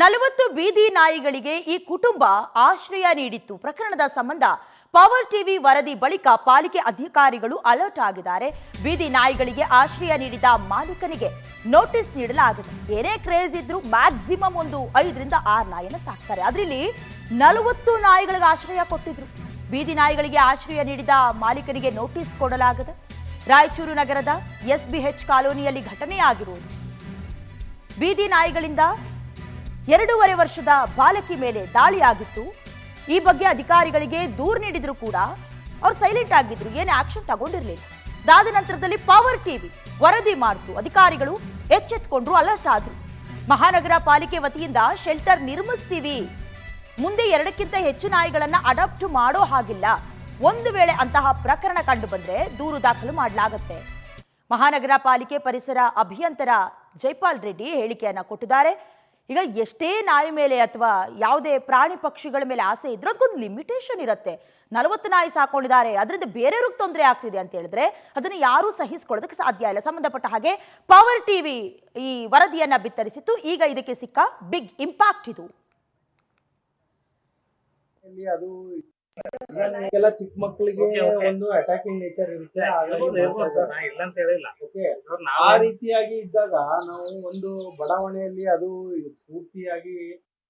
40 ಬೀದಿ ನಾಯಿಗಳಿಗೆ ಈ ಕುಟುಂಬ ಆಶ್ರಯ ನೀಡಿತ್ತು. ಪ್ರಕರಣದ ಸಂಬಂಧ ಪವರ್ ಟಿವಿ ವರದಿ ಬಳಿಕ ಪಾಲಿಕೆ ಅಧಿಕಾರಿಗಳು ಅಲರ್ಟ್ ಆಗಿದ್ದಾರೆ. ಬೀದಿ ನಾಯಿಗಳಿಗೆ ಆಶ್ರಯ ನೀಡಿದ ಮಾಲೀಕನಿಗೆ ನೋಟಿಸ್ ನೀಡಲಾಗಿದೆ. ಏನೇ ಕ್ರೇಜ್ ಇದ್ರೂ ಮ್ಯಾಕ್ಸಿಮಮ್ ಒಂದು 5 ರಿಂದ 6 ನಾಯಿಯನ್ನು ಸಾಕ್ತಾರೆ. ಅದರಲ್ಲಿ 40 ನಾಯಿಗಳಿಗೆ ಆಶ್ರಯ ಕೊಟ್ಟಿದ್ರು. ಬೀದಿ ನಾಯಿಗಳಿಗೆ ಆಶ್ರಯ ನೀಡಿದ ಮಾಲೀಕನಿಗೆ ನೋಟಿಸ್ ಕೊಡಲಾಗಿದೆ. ರಾಯಚೂರು ನಗರದ SBH ಕಾಲೋನಿಯಲ್ಲಿ ಘಟನೆಯಾಗಿರುವುದು. ಬೀದಿ ನಾಯಿಗಳಿಂದ 2.5 ವರ್ಷದ ಬಾಲಕಿ ಮೇಲೆ ದಾಳಿಯಾಗಿತ್ತು. ಈ ಬಗ್ಗೆ ಅಧಿಕಾರಿಗಳಿಗೆ ದೂರು ನೀಡಿದ್ರು ಕೂಡ ಅವರು ಸೈಲೆಂಟ್ ಆಗಿದ್ರು, ಏನು ಆಕ್ಷನ್ ತಗೊಂಡಿರಲಿಲ್ಲ. ಅದಾದ ನಂತರದಲ್ಲಿ ಪವರ್ ಟಿವಿ ವರದಿ ಮಾಡಿತು. ಅಧಿಕಾರಿಗಳು ಎಚ್ಚೆತ್ತುಕೊಂಡ್ರು, ಅಲರ್ಟ್ ಆದ್ರು. ಮಹಾನಗರ ಪಾಲಿಕೆ ವತಿಯಿಂದ ಶೆಲ್ಟರ್ ನಿರ್ಮಿಸ್ತೀವಿ, ಮುಂದೆ 2ಕ್ಕಿಂತ ಹೆಚ್ಚು ನಾಯಿಗಳನ್ನ ಅಡಾಪ್ಟ್ ಮಾಡೋ ಹಾಗಿಲ್ಲ. ಒಂದು ವೇಳೆ ಅಂತಹ ಪ್ರಕರಣ ಕಂಡು ಬಂದ್ರೆ ದೂರು ದಾಖಲು ಮಾಡಲಾಗುತ್ತೆ. ಮಹಾನಗರ ಪಾಲಿಕೆ ಪರಿಸರ ಅಭಿಯಂತರ ಜೈಪಾಲ್ ರೆಡ್ಡಿ ಹೇಳಿಕೆಯನ್ನ ಕೊಟ್ಟಿದ್ದಾರೆ. ಈಗ ಎಷ್ಟೇ ನಾಯಿ ಮೇಲೆ ಅಥವಾ ಯಾವುದೇ ಪ್ರಾಣಿ ಪಕ್ಷಿಗಳ ಮೇಲೆ ಆಸೆ ಇದ್ರೂ ಅದಕ್ಕೊಂದು ಲಿಮಿಟೇಷನ್ ಇರುತ್ತೆ. 40 ನಾಯಿ ಸಾಕೊಂಡಿದ್ದಾರೆ, ಅದರಿಂದ ಬೇರೆಯವ್ರಿಗೆ ತೊಂದರೆ ಆಗ್ತಿದೆ ಅಂತ ಹೇಳಿದ್ರೆ ಅದನ್ನು ಯಾರೂ ಸಹಿಸ್ಕೊಳ್ಳೋದಕ್ಕೆ ಸಾಧ್ಯ ಇಲ್ಲ. ಸಂಬಂಧಪಟ್ಟ ಹಾಗೆ ಪವರ್ ಟಿವಿ ಈ ವರದಿಯನ್ನ ಬಿತ್ತರಿಸಿತ್ತು. ಈಗ ಇದಕ್ಕೆ ಸಿಕ್ಕ ಬಿಗ್ ಇಂಪ್ಯಾಕ್ಟ್ ಇದು. ಅದು ಎಲ್ಲ ಚಿಕ್ಕ ಮಕ್ಕಳಿಗೆ ಒಂದು ಅಟ್ಯಾಕಿಂಗ್ ನೇಚರ್ ಇರುತ್ತೆ. ಆ ರೀತಿಯಾಗಿ ಇದ್ದಾಗ ನಾವು ಒಂದು ಬಡಾವಣೆಯಲ್ಲಿ ಅದು ಪೂರ್ತಿಯಾಗಿ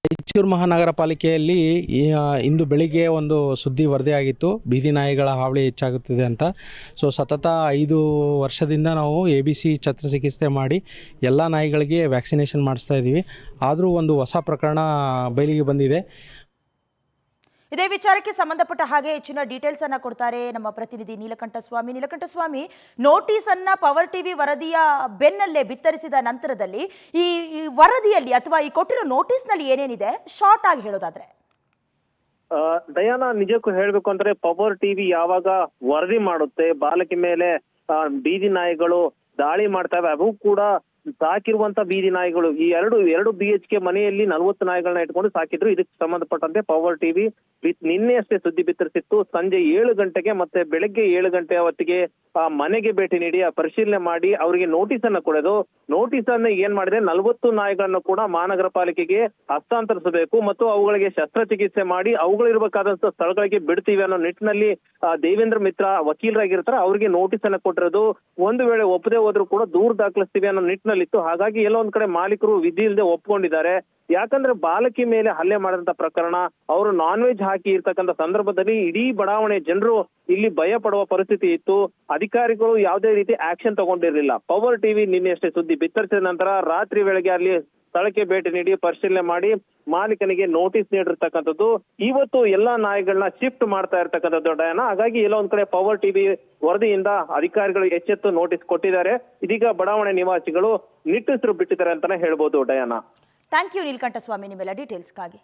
ರಾಯಚೂರು ಮಹಾನಗರ ಪಾಲಿಕೆಯಲ್ಲಿ ಇಂದು ಬೆಳಿಗ್ಗೆ ಒಂದು ಸುದ್ದಿ ವರದಿಯಾಗಿತ್ತು, ಬೀದಿ ನಾಯಿಗಳ ಹಾವಳಿ ಹೆಚ್ಚಾಗುತ್ತಿದೆ ಅಂತ. ಸೊ ಸತತ 5 ವರ್ಷದಿಂದ ನಾವು ABC ಶಸ್ತ್ರಚಿಕಿತ್ಸೆ ಮಾಡಿ ಎಲ್ಲ ನಾಯಿಗಳಿಗೆ ವ್ಯಾಕ್ಸಿನೇಷನ್ ಮಾಡಿಸ್ತಾ ಇದ್ದೀವಿ. ಆದರೂ ಒಂದು ಹೊಸ ಪ್ರಕರಣ ಬಯಲಿಗೆ ಬಂದಿದೆ. ಇದೇ ವಿಚಾರಕ್ಕೆ ಸಂಬಂಧಪಟ್ಟ ಹಾಗೆ ಹೆಚ್ಚಿನ ಡೀಟೇಲ್ಸ್ ಅನ್ನ ಕೊಡ್ತಾರೆ ನಮ್ಮ ಪ್ರತಿನಿಧಿ ನೀಲಕಂಠ ಸ್ವಾಮಿ. ನೋಟಿಸ್ ಅನ್ನ ಪವರ್ ಟಿವಿ ವರದಿಯ ಬೆನ್ನಲ್ಲೇ ಬಿತ್ತರಿಸಿದ ನಂತರದಲ್ಲಿ ಈ ವರದಿಯಲ್ಲಿ ಅಥವಾ ಈ ಕೊಟ್ಟಿರೋ ನೋಟಿಸ್ ನಲ್ಲಿ ಏನೇನಿದೆ ಶಾರ್ಟ್ ಆಗಿ ಹೇಳೋದಾದ್ರೆ? ದಯಾನ, ನಿಜಕ್ಕೂ ಹೇಳ್ಬೇಕು ಅಂದ್ರೆ ಪವರ್ ಟಿವಿ ಯಾವಾಗ ವರದಿ ಮಾಡುತ್ತೆ ಬಾಲಕಿ ಮೇಲೆ ಬೀದಿ ನಾಯಿಗಳು ದಾಳಿ ಮಾಡ್ತವೆ, ಅವು ಕೂಡ ಸಾಕಿರುವಂತ ಬೀದಿ ನಾಯಿಗಳು ಈ ಎರಡು BHK ಮನೆಯಲ್ಲಿ 40 ನಾಯಿಗಳನ್ನ ಇಟ್ಕೊಂಡು ಸಾಕಿದ್ರು. ಇದಕ್ಕೆ ಸಂಬಂಧಪಟ್ಟಂತೆ ಪವರ್ ಟಿವಿ ನಿನ್ನೆ ಅಷ್ಟೇ ಸುದ್ದಿ ಬಿತ್ತರಿಸಿತ್ತು. ಸಂಜೆ 7 ಗಂಟೆಗೆ ಮತ್ತೆ ಬೆಳಗ್ಗೆ 7 ಗಂಟೆ ಹೊತ್ತಿಗೆ ಮನೆಗೆ ಭೇಟಿ ನೀಡಿ ಪರಿಶೀಲನೆ ಮಾಡಿ ಅವರಿಗೆ ನೋಟಿಸ್ ಅನ್ನ ಕೊಡೋದು. ನೋಟಿಸ್ ಅನ್ನ ಏನ್ ಮಾಡಿದೆ, 40 ನಾಯಿಗಳನ್ನು ಕೂಡ ಮಹಾನಗರ ಪಾಲಿಕೆಗೆ ಹಸ್ತಾಂತರಿಸಬೇಕು ಮತ್ತು ಅವುಗಳಿಗೆ ಶಸ್ತ್ರಚಿಕಿತ್ಸೆ ಮಾಡಿ ಅವುಗಳಿರ್ಬೇಕಾದಂತ ಸ್ಥಳಗಳಿಗೆ ಬಿಡ್ತೀವಿ ಅನ್ನೋ ನಿಟ್ಟಿನಲ್ಲಿ ದೇವೇಂದ್ರ ಮಿತ್ರ ವಕೀಲರಾಗಿರ್ತಾರೆ, ಅವರಿಗೆ ನೋಟಿಸ್ ಅನ್ನ ಕೊಟ್ಟಿರೋದು. ಒಂದು ವೇಳೆ ಒಪ್ಪದೆ ಹೋದ್ರು ಕೂಡ ದೂರು ದಾಖಲಿಸ್ತೀವಿ ಅನ್ನೋ ನಿಟ್ಟಿನಲ್ಲಿತ್ತು. ಹಾಗಾಗಿ ಎಲ್ಲೋ ಒಂದ್ ಕಡೆ ಮಾಲೀಕರು ವಿಧಿ ಇಲ್ಲದೆ ಒಪ್ಕೊಂಡಿದ್ದಾರೆ. ಯಾಕಂದ್ರೆ ಬಾಲಕಿ ಮೇಲೆ ಹಲ್ಲೆ ಮಾಡಿದಂತ ಪ್ರಕರಣ, ಅವರು ನಾನ್ ವೆಜ್ ಹಾಕಿ ಇರ್ತಕ್ಕಂಥ ಸಂದರ್ಭದಲ್ಲಿ ಇಡೀ ಬಡಾವಣೆ ಜನರು ಇಲ್ಲಿ ಭಯ ಪಡುವ ಪರಿಸ್ಥಿತಿ ಇತ್ತು. ಅಧಿಕಾರಿಗಳು ಯಾವುದೇ ರೀತಿ ಆಕ್ಷನ್ ತಗೊಂಡಿರ್ಲಿಲ್ಲ. ಪವರ್ ಟಿವಿ ನಿನ್ನೆ ಅಷ್ಟೇ ಸುದ್ದಿ ಬಿತ್ತರಿಸಿದ ನಂತರ ರಾತ್ರಿ ವೇಳೆಗೆ ಅಲ್ಲಿ ಸ್ಥಳಕ್ಕೆ ಭೇಟಿ ನೀಡಿ ಪರಿಶೀಲನೆ ಮಾಡಿ ಮಾಲೀಕನಿಗೆ ನೋಟಿಸ್ ನೀಡಿರ್ತಕ್ಕಂಥದ್ದು. ಇವತ್ತು ಎಲ್ಲಾ ನಾಯಿಗಳನ್ನ ಶಿಫ್ಟ್ ಮಾಡ್ತಾ ಇರ್ತಕ್ಕಂಥದ್ದು ಡಯಾನ. ಹಾಗಾಗಿ ಎಲ್ಲೋ ಒಂದ್ ಕಡೆ ಪವರ್ ಟಿವಿ ವರದಿಯಿಂದ ಅಧಿಕಾರಿಗಳು ಎಚ್ಚೆತ್ತು ನೋಟಿಸ್ ಕೊಟ್ಟಿದ್ದಾರೆ. ಇದೀಗ ಬಡಾವಣೆ ನಿವಾಸಿಗಳು ನಿಟ್ಟುಸಿರು ಬಿಟ್ಟಿದ್ದಾರೆ ಅಂತಾನೆ ಹೇಳ್ಬೋದು ಡಯಾನ. ಥ್ಯಾಂಕ್ ಯು ನೀಲಕಂಠ ಸ್ವಾಮಿ ನಿಮ್ಮೆಲ್ಲ ಡೀಟೇಲ್ಸ್ಗಾಗಿ.